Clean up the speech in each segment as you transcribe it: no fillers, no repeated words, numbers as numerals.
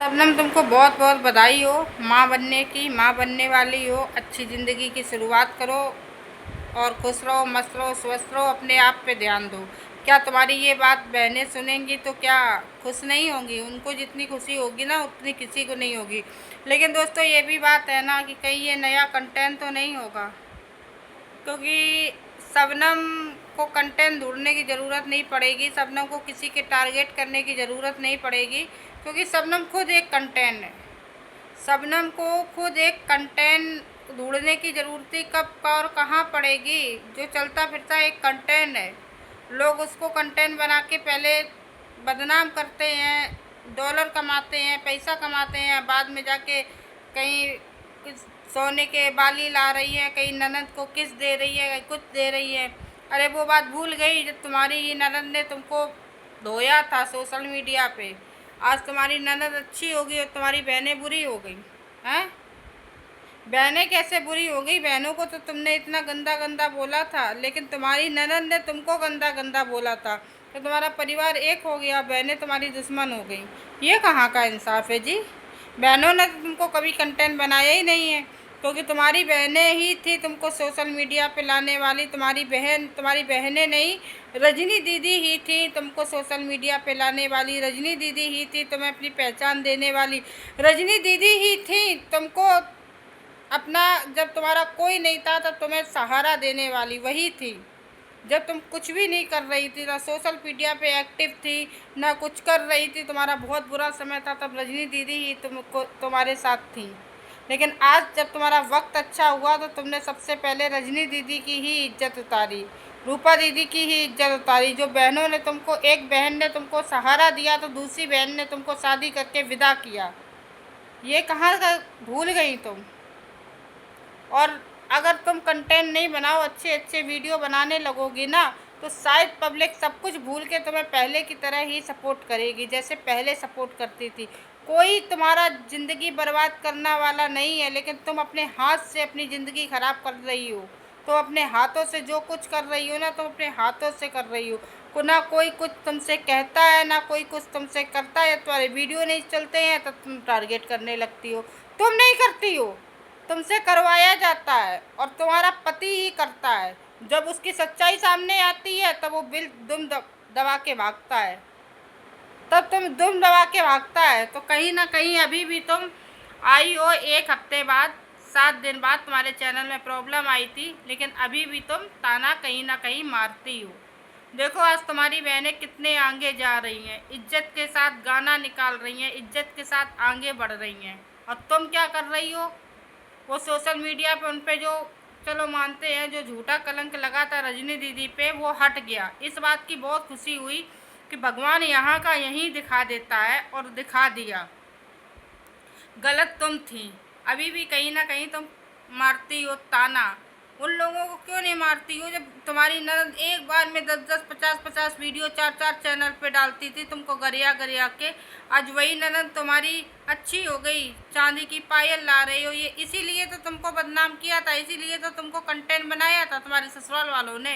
शबनम, तुमको बहुत बहुत बधाई हो माँ बनने की। माँ बनने वाली हो, अच्छी ज़िंदगी की शुरुआत करो और खुश रहो, मस्त रहो, स्वस्थ रहो, अपने आप पे ध्यान दो। क्या तुम्हारी ये बात बहनें सुनेंगी तो क्या खुश नहीं होंगी? उनको जितनी खुशी होगी ना उतनी किसी को नहीं होगी। लेकिन दोस्तों, ये भी बात है ना कि कहीं ये नया कंटेंट तो नहीं होगा, क्योंकि शबनम को कंटेंट ढूंढने की ज़रूरत नहीं पड़ेगी। शबनम को किसी के टारगेट करने की ज़रूरत नहीं पड़ेगी, क्योंकि शबनम खुद एक कंटेंट है। शबनम को खुद एक कंटेंट ढूंढने की ज़रूरत ही कब और कहाँ पड़ेगी। जो चलता फिरता एक कंटेंट है, लोग उसको कंटेंट बना के पहले बदनाम करते हैं, डॉलर कमाते हैं, पैसा कमाते हैं, बाद में जाके कहीं कुछ सोने के बाली ला रही है, कहीं ननद को किस दे रही है, कहीं कुछ दे रही है। अरे वो बात भूल गई जब तुम्हारी ये ननद ने तुमको धोया था सोशल मीडिया पे। आज तुम्हारी ननद अच्छी होगी और तुम्हारी बहनें बुरी हो गई हैं? बहनें कैसे बुरी हो गई? बहनों को तो तुमने इतना गंदा गंदा बोला था, लेकिन तुम्हारी ननद ने तुमको गंदा गंदा बोला था, तो तुम्हारा परिवार एक हो गया, बहनें तुम्हारी दुश्मन हो गई। ये कहाँ का इंसाफ है जी? बहनों ने तो तुमको कभी कंटेंट बनाया ही नहीं है, क्योंकि तुम्हारी बहनें ही थी तुमको सोशल मीडिया पे लाने वाली। तुम्हारी बहनें नहीं, रजनी दीदी ही थी तुमको सोशल मीडिया पे लाने वाली। रजनी दीदी ही थी तुम्हें अपनी पहचान देने वाली। रजनी दीदी ही थी तुमको अपना, जब तुम्हारा कोई नहीं था तब तुम्हें सहारा देने वाली वही थी। जब तुम कुछ भी नहीं कर रही थी, ना सोशल मीडिया पे एक्टिव थी, ना कुछ कर रही थी, तुम्हारा बहुत बुरा समय था, तब रजनी दीदी ही तुमको तुम्हारे साथ थी। लेकिन आज जब तुम्हारा वक्त अच्छा हुआ तो तुमने सबसे पहले रजनी दीदी की ही इज्जत उतारी, रूपा दीदी की ही इज्जत उतारी। जो बहनों ने तुमको, एक बहन ने तुमको सहारा दिया तो दूसरी बहन ने तुमको शादी करके विदा किया। ये कहाँ का भूल गई तुम? और अगर तुम कंटेंट नहीं बनाओ, अच्छे अच्छे वीडियो बनाने लगोगी ना, तो शायद पब्लिक सब कुछ भूल के तुम्हें पहले की तरह ही सपोर्ट करेगी, जैसे पहले सपोर्ट करती थी। कोई तुम्हारा ज़िंदगी बर्बाद करने वाला नहीं है, लेकिन तुम अपने हाथ से अपनी ज़िंदगी ख़राब कर रही हो। तो अपने हाथों से जो कुछ कर रही हो ना, तुम अपने हाथों से कर रही हो। को ना कोई कुछ तुमसे कहता है, ना कोई कुछ तुमसे करता है। तुम्हारे वीडियो नहीं चलते हैं तो तुम टारगेट करने लगती हो। तुम नहीं करती हो, तुमसे करवाया जाता है, और तुम्हारा पति ही करता है। जब उसकी सच्चाई सामने आती है तब वो बिल दुम दबा के भागता है, तब तुम दुम दबा के भागता है। तो कहीं ना कहीं अभी भी तुम आई हो, 1 हफ्ते बाद, 7 दिन बाद तुम्हारे चैनल में प्रॉब्लम आई थी, लेकिन अभी भी तुम ताना कहीं ना कहीं मारती हो। देखो आज तुम्हारी बहनें कितने आगे जा रही हैं, इज्जत के साथ गाना निकाल रही हैं, इज्जत के साथ आगे बढ़ रही हैं। और तुम क्या कर रही हो? वो सोशल मीडिया पे उन पे जो, चलो मानते हैं, जो झूठा कलंक लगा था रजनी दीदी पे, वो हट गया। इस बात की बहुत खुशी हुई कि भगवान यहाँ का यहीं दिखा देता है, और दिखा दिया। गलत तुम थी, अभी भी कहीं ना कहीं तुम मारती हो ताना। उन लोगों को क्यों नहीं मारती हो जब तुम्हारी ननद एक बार में 10-10, 50-50 वीडियो 4-4 चैनल पे डालती थी तुमको गरिया गरिया के। आज वही ननद तुम्हारी अच्छी हो गई, चांदी की पायल ला रही हो। ये इसीलिए तो तुमको बदनाम किया था, इसीलिए तो तुमको कंटेंट बनाया था तुम्हारे ससुराल वालों ने।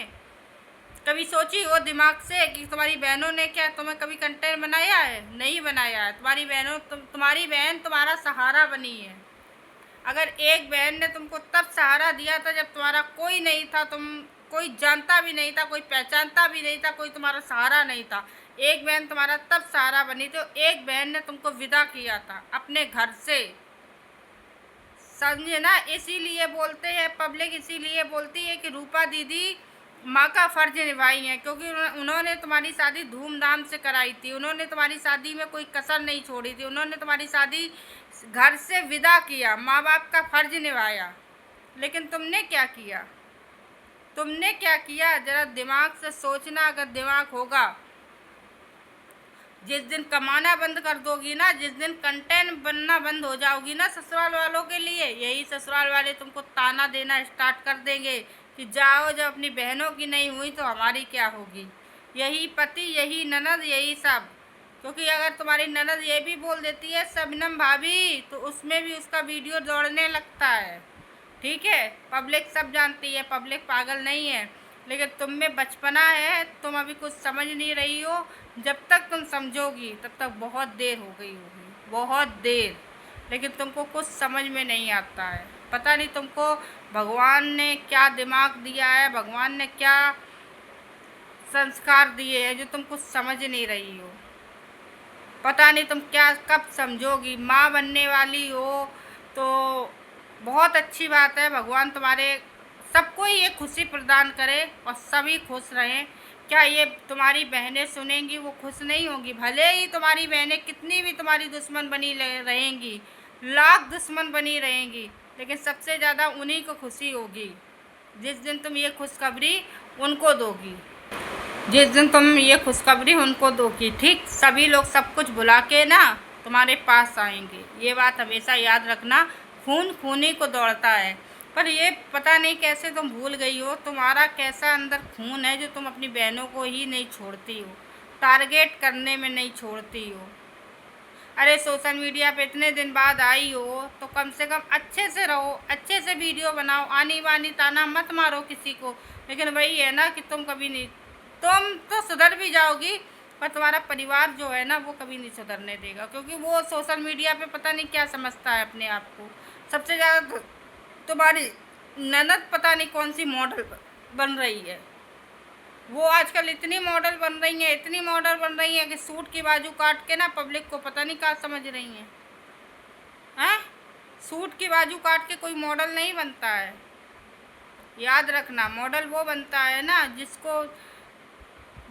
कभी सोची हो दिमाग से कि तुम्हारी बहनों ने क्या तुम्हें कभी कंटेंट बनाया है? नहीं बनाया है। तुम्हारी बहनों, तुम्हारी बहन तुम्हारा सहारा बनी है। अगर एक बहन ने तुमको तब सहारा दिया था जब तुम्हारा कोई नहीं था, तुम कोई जानता भी नहीं था, कोई पहचानता भी नहीं था, कोई तुम्हारा सहारा नहीं था। एक बहन तुम्हारा तब सहारा बनी तो एक बहन ने तुमको विदा किया था अपने घर से। समझे ना? इसीलिए बोलते हैं पब्लिक, इसीलिए बोलती है कि रूपा दीदी माँ का फ़र्ज निभाई है, क्योंकि उन्होंने तुम्हारी शादी धूमधाम से कराई थी। उन्होंने तुम्हारी शादी में कोई कसर नहीं छोड़ी थी। उन्होंने तुम्हारी शादी घर से विदा किया, माँ बाप का फ़र्ज निभाया। लेकिन तुमने क्या किया? तुमने क्या किया? ज़रा दिमाग से सोचना, अगर दिमाग होगा। जिस दिन कमाना बंद कर दोगी ना, जिस दिन कंटेंट बनना बंद हो जाओगी ना ससुराल वालों के लिए, यही ससुराल वाले तुमको ताना देना स्टार्ट कर देंगे कि जाओ, जब अपनी बहनों की नहीं हुई तो हमारी क्या होगी। यही पति, यही ननद, यही सब। क्योंकि अगर तुम्हारी ननद ये भी बोल देती है शबनम भाभी, तो उसमें भी उसका वीडियो दौड़ने लगता है। ठीक है, पब्लिक सब जानती है, पब्लिक पागल नहीं है। लेकिन तुम में बचपना है, तुम अभी कुछ समझ नहीं रही हो। जब तक तुम समझोगी तब तक बहुत देर हो गई होगी। बहुत देर, लेकिन तुमको कुछ समझ में नहीं आता है। पता नहीं तुमको भगवान ने क्या दिमाग दिया है, भगवान ने क्या संस्कार दिए हैं जो तुम कुछ समझ नहीं रही हो। पता नहीं तुम क्या कब समझोगी। माँ बनने वाली हो तो बहुत अच्छी बात है, भगवान तुम्हारे सबको ही ये खुशी प्रदान करे और सभी खुश रहें। क्या ये तुम्हारी बहनें सुनेंगी? वो खुश नहीं होंगी। भले ही तुम्हारी बहनें कितनी भी तुम्हारी दुश्मन बनी रहेंगी, लाख दुश्मन बनी रहेंगी, लेकिन सबसे ज़्यादा उन्हीं को खुशी होगी जिस दिन तुम ये खुशखबरी उनको दोगी। जिस दिन तुम ये खुशखबरी उनको दोगी, ठीक, सभी लोग सब कुछ भुला के ना तुम्हारे पास आएंगे। ये बात हमेशा याद रखना। खून खूनी को दौड़ता है, पर ये पता नहीं कैसे तुम भूल गई हो तुम्हारा कैसा अंदर खून है जो तुम अपनी बहनों को ही नहीं छोड़ती हो, टारगेट करने में नहीं छोड़ती हो। अरे सोशल मीडिया पे इतने दिन बाद आई हो तो कम से कम अच्छे से रहो, अच्छे से वीडियो बनाओ, आनी बानी ताना मत मारो किसी को। लेकिन वही है ना कि तुम कभी नहीं, तुम तो सुधर भी जाओगी पर तुम्हारा परिवार जो है ना वो कभी नहीं सुधरने देगा, क्योंकि वो सोशल मीडिया पे पता नहीं क्या समझता है अपने आप को। सबसे ज़्यादा तुम्हारी ननद पता नहीं कौन सी मॉडल बन रही है। वो आजकल इतनी मॉडल बन रही हैं, इतनी मॉडल बन रही हैं कि सूट की बाजू काट के ना पब्लिक को पता नहीं क्या समझ रही हैं। हैं? सूट की बाजू काट के कोई मॉडल नहीं बनता है। याद रखना, मॉडल वो बनता है ना जिसको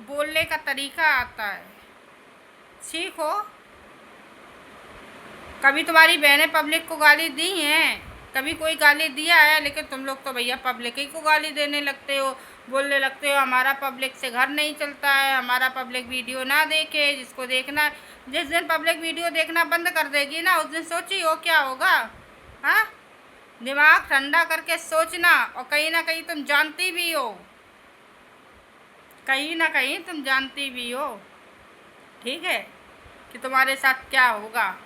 बोलने का तरीका आता है। सीखो। कभी तुम्हारी बहनें पब्लिक को गाली दी हैं? कभी कोई गाली दिया है? लेकिन तुम लोग तो भैया पब्लिक ही को गाली देने लगते हो, बोलने लगते हो हमारा पब्लिक से घर नहीं चलता है, हमारा पब्लिक वीडियो ना देखे, जिसको देखना। जिस दिन पब्लिक वीडियो देखना बंद कर देगी ना उस दिन सोची हो क्या होगा। हाँ, दिमाग ठंडा करके सोचना। और कहीं ना कहीं तुम जानती भी हो, कहीं ना कहीं तुम जानती भी हो, ठीक है, कि तुम्हारे साथ क्या होगा।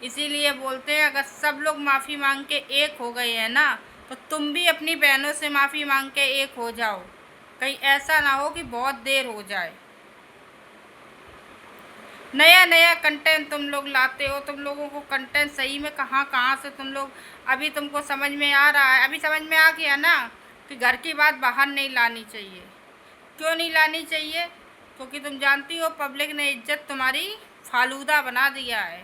इसीलिए बोलते हैं अगर सब लोग माफ़ी मांग के एक हो गए हैं ना तो तुम भी अपनी बहनों से माफ़ी मांग के एक हो जाओ। कहीं ऐसा ना हो कि बहुत देर हो जाए। नया नया कंटेंट तुम लोग लाते हो, तुम लोगों को कंटेंट सही में कहाँ कहाँ से तुम लोग, अभी तुमको समझ में आ रहा है, अभी समझ में आ गया ना कि घर की बात बाहर नहीं लानी चाहिए। क्यों नहीं लानी चाहिए? क्योंकि तुम जानती हो पब्लिक ने इज्जत तुम्हारी फालूदा बना दिया है,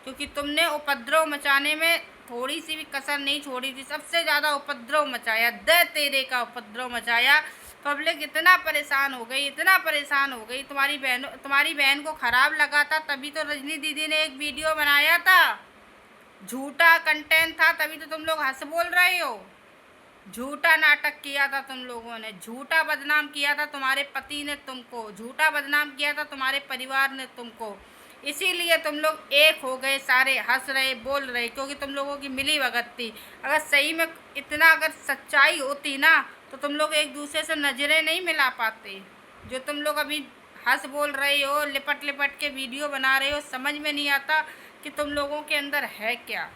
क्योंकि तुमने उपद्रव मचाने में थोड़ी सी भी कसर नहीं छोड़ी थी। सबसे ज़्यादा उपद्रव मचाया, दे तेरे का उपद्रव मचाया। पब्लिक इतना परेशान हो गई, इतना परेशान हो गई। तुम्हारी बहन को ख़राब लगा था तभी तो रजनी दीदी ने एक वीडियो बनाया था, झूठा कंटेंट था, तभी तो तुम लोग हंस बोल रहे हो। झूठा नाटक किया था तुम लोगों ने, झूठा बदनाम किया था तुम्हारे पति ने तुमको, झूठा बदनाम किया था तुम्हारे परिवार ने तुमको। इसीलिए तुम लोग एक हो गए, सारे हंस रहे बोल रहे, क्योंकि तुम लोगों की मिली भगत थी। अगर सही में इतना अगर सच्चाई होती ना तो तुम लोग एक दूसरे से नज़रें नहीं मिला पाते। जो तुम लोग अभी हंस बोल रहे हो, लिपट लिपट के वीडियो बना रहे हो, समझ में नहीं आता कि तुम लोगों के अंदर है क्या।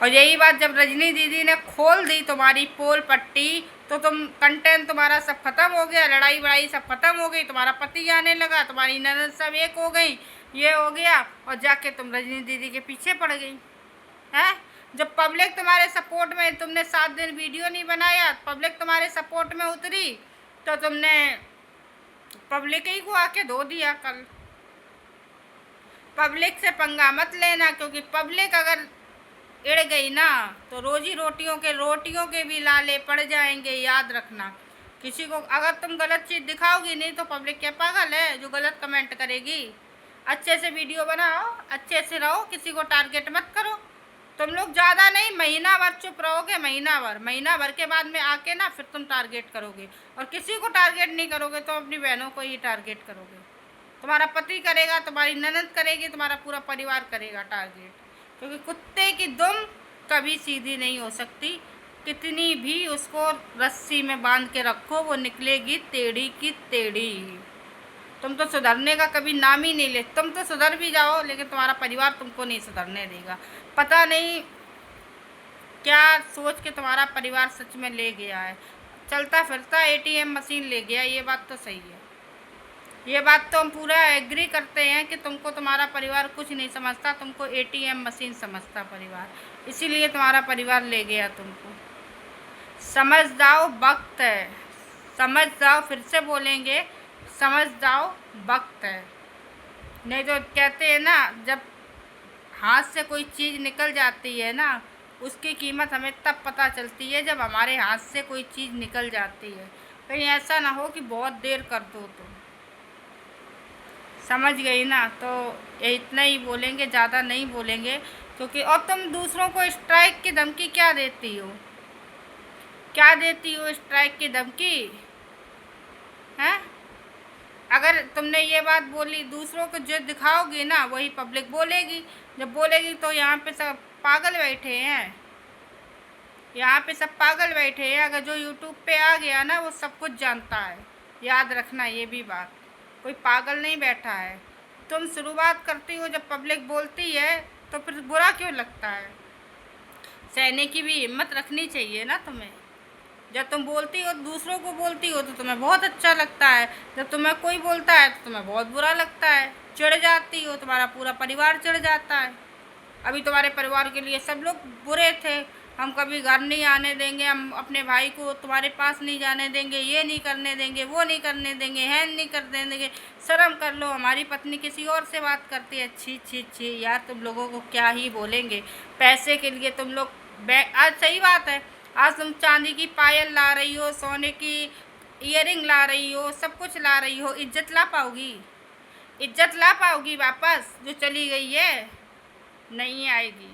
और यही बात जब रजनी दीदी ने खोल दी तुम्हारी पोल पट्टी तो तुम कंटेंट तुम्हारा सब खत्म हो गया, लड़ाई वड़ाई सब खत्म हो गई, तुम्हारा पति आने लगा, तुम्हारी ननद सब एक हो गई, ये हो गया, और जाके तुम रजनी दीदी के पीछे पड़ गई। हैं? जब पब्लिक तुम्हारे सपोर्ट में, तुमने 7 दिन वीडियो नहीं बनाया, पब्लिक तुम्हारे सपोर्ट में उतरी तो तुमने पब्लिक ही को आके धो दिया। कल पब्लिक से पंगा मत लेना, क्योंकि पब्लिक अगर इड़ गई ना तो रोटियों के भी लाले पड़ जाएंगे। याद रखना, किसी को अगर तुम गलत चीज़ दिखाओगी नहीं तो पब्लिक क्या पागल है जो गलत कमेंट करेगी। अच्छे से वीडियो बनाओ, अच्छे से रहो, किसी को टारगेट मत करो। तुम लोग ज़्यादा नहीं, महीना भर चुप रहोगे, महीना भर के बाद में आके ना फिर तुम टारगेट करोगे, और किसी को टारगेट नहीं करोगे तो अपनी बहनों को ही टारगेट करोगे। तुम्हारा पति करेगा, तुम्हारी ननद करेगी, तुम्हारा पूरा परिवार करेगा टारगेट, क्योंकि कुत्ते की दुम कभी सीधी नहीं हो सकती। कितनी भी उसको रस्सी में बांध के रखो वो निकलेगी टेढ़ी की टेढ़ी। तुम तो सुधरने का कभी नाम ही नहीं ले। तुम तो सुधर भी जाओ लेकिन तुम्हारा परिवार तुमको नहीं सुधरने देगा। पता नहीं क्या सोच के तुम्हारा परिवार सच में ले गया है। चलता फिरता ATM मशीन ले गया, ये बात तो सही है। ये बात तो हम पूरा एग्री करते हैं कि तुमको तुम्हारा परिवार कुछ नहीं समझता, तुमको एटीएम मशीन समझता परिवार, इसीलिए तुम्हारा परिवार ले गया तुमको। समझ जाओ वक्त है, समझ जाओ, फिर से बोलेंगे, समझ जाओ वक्त है। नहीं तो कहते हैं ना, जब हाथ से कोई चीज़ निकल जाती है ना, उसकी कीमत हमें तब पता चलती है जब हमारे हाथ से कोई चीज़ निकल जाती है। कहीं ऐसा ना हो कि बहुत देर कर दो तो। समझ गई ना? तो ये इतना ही बोलेंगे, ज़्यादा नहीं बोलेंगे, क्योंकि और तुम दूसरों को स्ट्राइक की धमकी क्या देती हो? क्या देती हो स्ट्राइक की धमकी? हैं? अगर तुमने ये बात बोली, दूसरों को जो दिखाओगी ना वही पब्लिक बोलेगी। जब बोलेगी तो यहाँ पे सब पागल बैठे हैं, यहाँ पे सब पागल बैठे हैं। अगर जो यूट्यूब पे आ गया ना वो सब कुछ जानता है, याद रखना ये भी बात, कोई पागल नहीं बैठा है। तुम शुरुआत करती हो, जब पब्लिक बोलती है तो फिर बुरा क्यों लगता है? सहने की भी हिम्मत रखनी चाहिए ना तुम्हें। जब तुम बोलती हो, दूसरों को बोलती हो, तो तुम्हें बहुत अच्छा लगता है, जब तुम्हें कोई बोलता है तो तुम्हें बहुत बुरा लगता है, चिढ़ जाती हो, तुम्हारा पूरा परिवार चिढ़ जाता है। अभी तुम्हारे परिवार के लिए सब लोग बुरे थे, हम कभी घर नहीं आने देंगे, हम अपने भाई को तुम्हारे पास नहीं जाने देंगे, ये नहीं करने देंगे, वो नहीं करने देंगे, हैन नहीं करने देंगे। शर्म कर लो, हमारी पत्नी किसी और से बात करती है। छी छी छी यार, तुम लोगों को क्या ही बोलेंगे। पैसे के लिए तुम लोग आज सही बात है, आज तुम चांदी की पायल ला रही हो, सोने की ईयरिंग ला रही हो, सब कुछ ला रही हो, इज्जत ला पाओगी? इज्जत ला पाओगी वापस? जो चली गई है नहीं आएगी।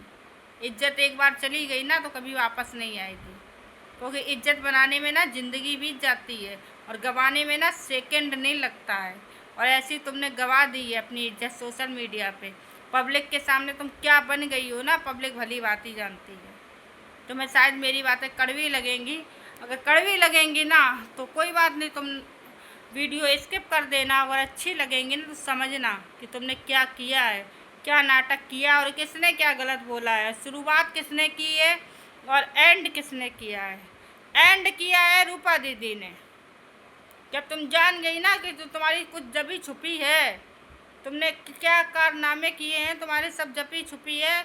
इज्जत एक बार चली गई ना तो कभी वापस नहीं आएगी, क्योंकि इज्जत बनाने में ना ज़िंदगी बीत जाती है और गंवाने में ना सेकंड नहीं लगता है। और ऐसी तुमने गंवा दी है अपनी इज्जत सोशल मीडिया पे। पब्लिक के सामने तुम क्या बन गई हो ना, पब्लिक भली बात ही जानती है। तुम्हें शायद मेरी बातें कड़वी लगेंगी, अगर कड़वी लगेंगी ना तो कोई बात नहीं, तुम वीडियो स्किप कर देना। अगर अच्छी लगेंगी ना तो समझना कि तुमने क्या किया है, क्या नाटक किया और किसने क्या गलत बोला है, शुरुआत किसने की है और एंड किसने किया है। एंड किया है रूपा दीदी ने। जब तुम जान गई ना कि तुम्हारी कुछ जबी छुपी है, तुमने क्या कारनामे किए हैं तुम्हारे, सब जबी छुपी है,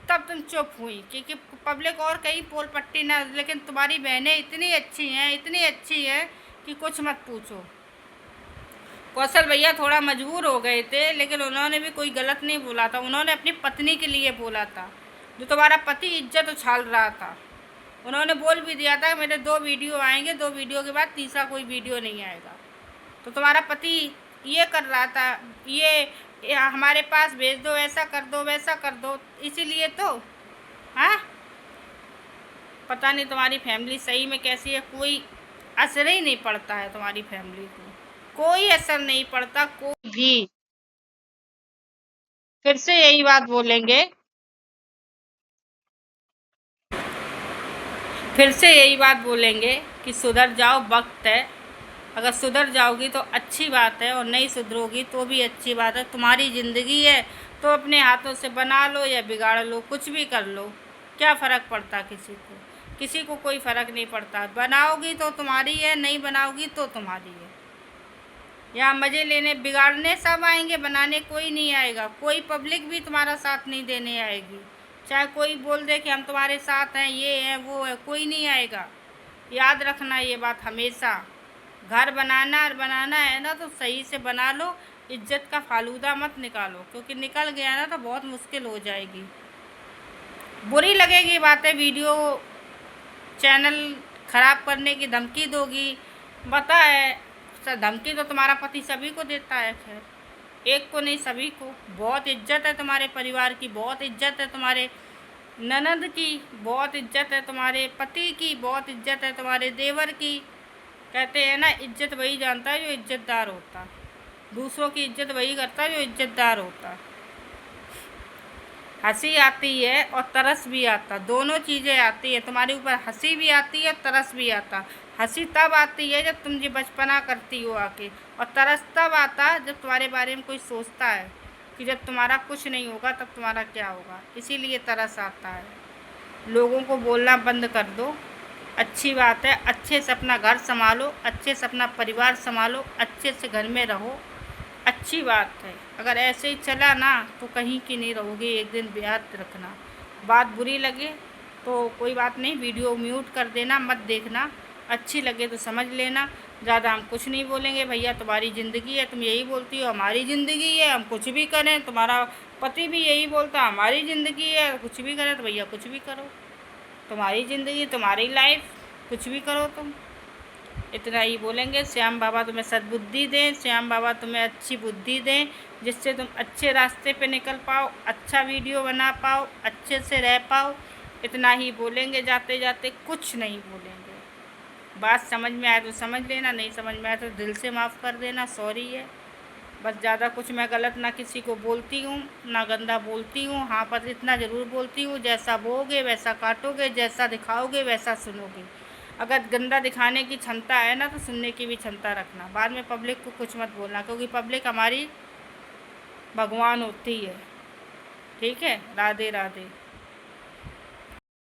तब तुम चुप हुई, क्योंकि पब्लिक और कहीं पोल पट्टी ना। लेकिन तुम्हारी बहनें इतनी अच्छी हैं, इतनी अच्छी हैं कि कुछ मत पूछो। कौशल भैया थोड़ा मजबूर हो गए थे, लेकिन उन्होंने भी कोई गलत नहीं बोला था, उन्होंने अपनी पत्नी के लिए बोला था। जो तुम्हारा पति इज्जत उछाल रहा था, उन्होंने बोल भी दिया था मेरे 2 वीडियो आएंगे, 2 वीडियो के बाद तीसरा कोई वीडियो नहीं आएगा। तो तुम्हारा पति ये कर रहा था, ये हमारे पास भेज दो, ऐसा कर दो, वैसा कर दो, इसीलिए तो। हाँ, पता नहीं तुम्हारी फैमिली सही में कैसी है, कोई असर ही नहीं पड़ता है तुम्हारी फैमिली को, कोई असर नहीं पड़ता, कोई भी। फिर से यही बात बोलेंगे, फिर से यही बात बोलेंगे कि सुधर जाओ, वक्त है। अगर सुधर जाओगी तो अच्छी बात है, और नहीं सुधरोगी तो भी अच्छी बात है। तुम्हारी ज़िंदगी है तो अपने हाथों से बना लो या बिगाड़ लो, कुछ भी कर लो, क्या फ़र्क पड़ता किसी को? किसी को कोई फ़र्क नहीं पड़ता। बनाओगी तो तुम्हारी है, नहीं बनाओगी तो तुम्हारी है। यहाँ मज़े लेने बिगाड़ने सब आएंगे, बनाने कोई नहीं आएगा। कोई पब्लिक भी तुम्हारा साथ नहीं देने आएगी, चाहे कोई बोल दे कि हम तुम्हारे साथ हैं, ये है वो है, कोई नहीं आएगा। याद रखना ये बात हमेशा। घर बनाना है ना तो सही से बना लो, इज्जत का फालूदा मत निकालो, क्योंकि निकल गया ना तो बहुत मुश्किल हो जाएगी। बुरी लगेगी बातें, वीडियो चैनल ख़राब करने की धमकी दोगी, पता है। धमकी तो तुम्हारा पति सभी को देता है, खैर एक को नहीं सभी को। बहुत इज्जत है तुम्हारे परिवार की, बहुत इज्जत है तुम्हारे ननद की, बहुत इज्जत है तुम्हारे पति की, बहुत इज्जत है तुम्हारे देवर की। कहते हैं ना, इज्जत वही जानता है जो इज्जतदार होता है, दूसरों की इज्जत वही करता है जो इज्जतदार होता है। हंसी आती है और तरस भी आता, दोनों चीज़ें आती है तुम्हारे ऊपर। हंसी भी आती है, तरस भी आता। हंसी तब आती है जब तुम ये बचपना करती हो आके, और तरस तब आता जब तुम्हारे बारे में कोई सोचता है कि जब तुम्हारा कुछ नहीं होगा तब तुम्हारा क्या होगा, इसीलिए तरस आता है। लोगों को बोलना बंद कर दो, अच्छी बात है। अच्छे से अपना घर संभालो, अच्छे से अपना परिवार संभालो, अच्छे से घर में रहो, अच्छी बात है। अगर ऐसे ही चला ना तो कहीं की नहीं रहोगे, एक दिन याद रखना। बात बुरी लगे तो कोई बात नहीं, वीडियो म्यूट कर देना, मत देखना। अच्छी लगे तो समझ लेना। ज़्यादा हम कुछ नहीं बोलेंगे। भैया तुम्हारी ज़िंदगी है, तुम यही बोलती हो हमारी ज़िंदगी है, हम कुछ भी करें। तुम्हारा पति भी यही बोलता है हमारी ज़िंदगी है, कुछ भी करें। तो भैया कुछ भी करो, तुम्हारी ज़िंदगी, तुम्हारी लाइफ, कुछ भी करो तुम। इतना ही बोलेंगे। श्याम बाबा तुम्हें सद्बुद्धि दें, श्याम बाबा तुम्हें अच्छी बुद्धि दें, जिससे तुम अच्छे रास्ते पे निकल पाओ, अच्छा वीडियो बना पाओ, अच्छे से रह पाओ। इतना ही बोलेंगे, जाते जाते कुछ नहीं बोलेंगे। बात समझ में आए तो समझ लेना, नहीं समझ में आए तो दिल से माफ़ कर देना, सॉरी है। बस ज़्यादा कुछ मैं गलत ना किसी को बोलती हूँ, ना गंदा बोलती हूँ। हाँ, पर इतना ज़रूर बोलती हूँ, जैसा बोओगे वैसा काटोगे, जैसा दिखाओगे वैसा सुनोगे। अगर गंदा दिखाने की क्षमता है ना तो सुनने की भी क्षमता रखना। बाद में पब्लिक को कुछ मत बोलना, क्योंकि पब्लिक हमारी भगवान होती है। ठीक है, राधे राधे।